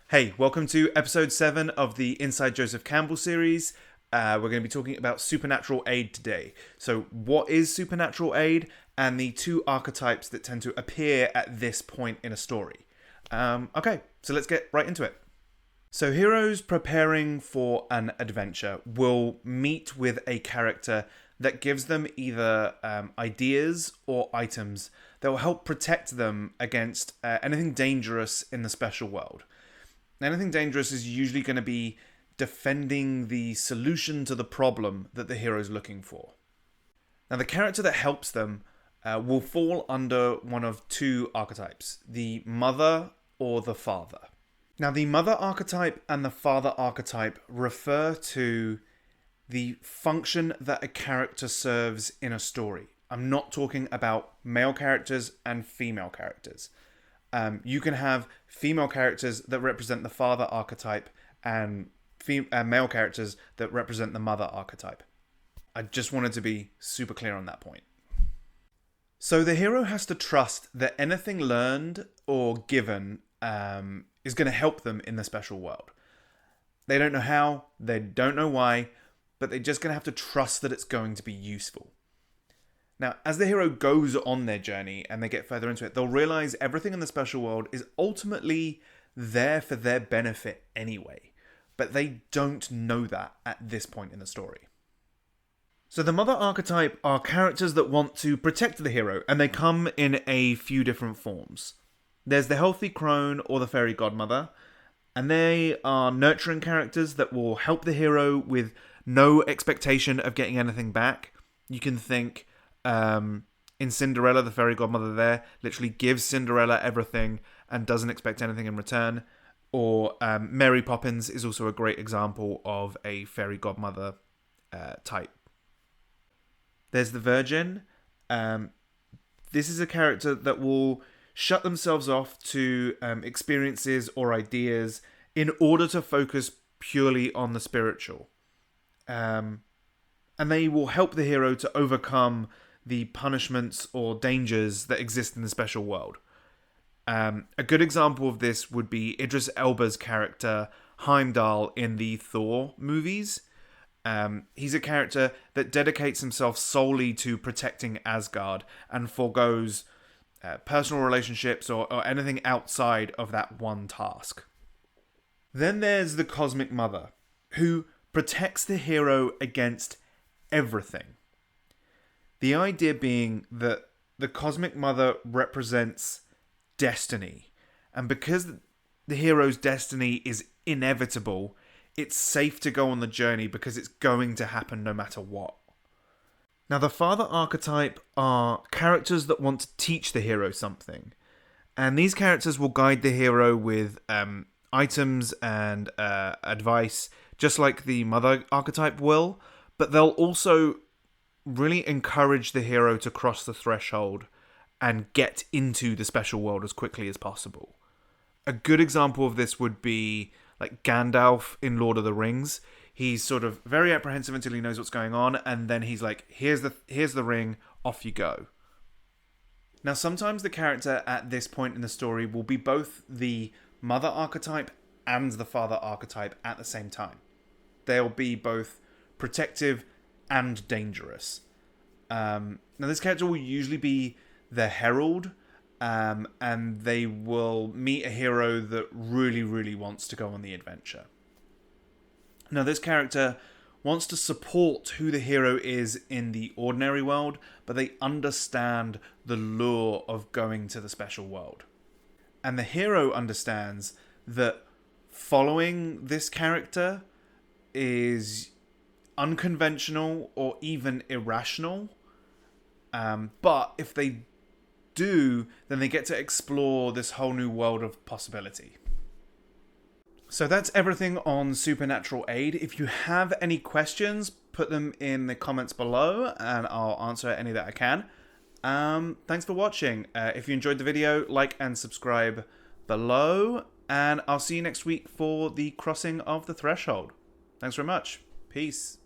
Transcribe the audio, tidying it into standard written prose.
Hey, welcome to episode 7 of the Inside Joseph Campbell series. We're going to be talking about supernatural aid today. So, what is supernatural aid, and the two archetypes that tend to appear at this point in a story. Okay, so let's get right into it. So, heroes preparing for an adventure will meet with a character that gives them either ideas or items that will help protect them against anything dangerous in the special world. Anything dangerous is usually going to be defending the solution to the problem that the hero is looking for. Now, the character that helps them will fall under one of two archetypes, the mother or the father. Now, the mother archetype and the father archetype refer to the function that a character serves in a story. I'm not talking about male characters and female characters. You can have female characters that represent the father archetype and male characters that represent the mother archetype. I just wanted to be super clear on that point. So the hero has to trust that anything learned or given is going to help them in the special world. They don't know how, they don't know why, but they're just going to have to trust that it's going to be useful. Now, as the hero goes on their journey and they get further into it, they'll realize everything in the special world is ultimately there for their benefit anyway. But they don't know that at this point in the story. So the mother archetype are characters that want to protect the hero, and they come in a few different forms. There's the healthy crone or the fairy godmother, and they are nurturing characters that will help the hero with no expectation of getting anything back. You can think in Cinderella, the fairy godmother there literally gives Cinderella everything and doesn't expect anything in return. Or Mary Poppins is also a great example of a fairy godmother type. There's the virgin. This is a character that will shut themselves off to experiences or ideas in order to focus purely on the spiritual. And they will help the hero to overcome the punishments or dangers that exist in the special world. A good example of this would be Idris Elba's character Heimdall in the Thor movies. He's a character that dedicates himself solely to protecting Asgard and forgoes personal relationships or anything outside of that one task. Then there's the Cosmic Mother, who protects the hero against everything. The idea being that the Cosmic Mother represents destiny, and because the hero's destiny is inevitable, it's safe to go on the journey because it's going to happen no matter what. Now, the father archetype are characters that want to teach the hero something, and these characters will guide the hero with items and advice, just like the mother archetype will, but they'll also really encourage the hero to cross the threshold and get into the special world as quickly as possible. A good example of this would be like Gandalf in Lord of the Rings. He's sort of very apprehensive until he knows what's going on, and then he's like, here's the ring, off you go. Now, sometimes the character at this point in the story will be both the mother archetype and the father archetype at the same time. They'll be both protective and dangerous. Now, this character will usually be the herald, and they will meet a hero that really, really wants to go on the adventure. Now, this character wants to support who the hero is in the ordinary world, but they understand the lure of going to the special world. And the hero understands that following this character is unconventional or even irrational. But if they do, then they get to explore this whole new world of possibility. So that's everything on supernatural aid. If you have any questions, put them in the comments below and I'll answer any that I can. Thanks for watching. If you enjoyed the video, like and subscribe below, and I'll see you next week for the crossing of the threshold. Thanks very much. Peace.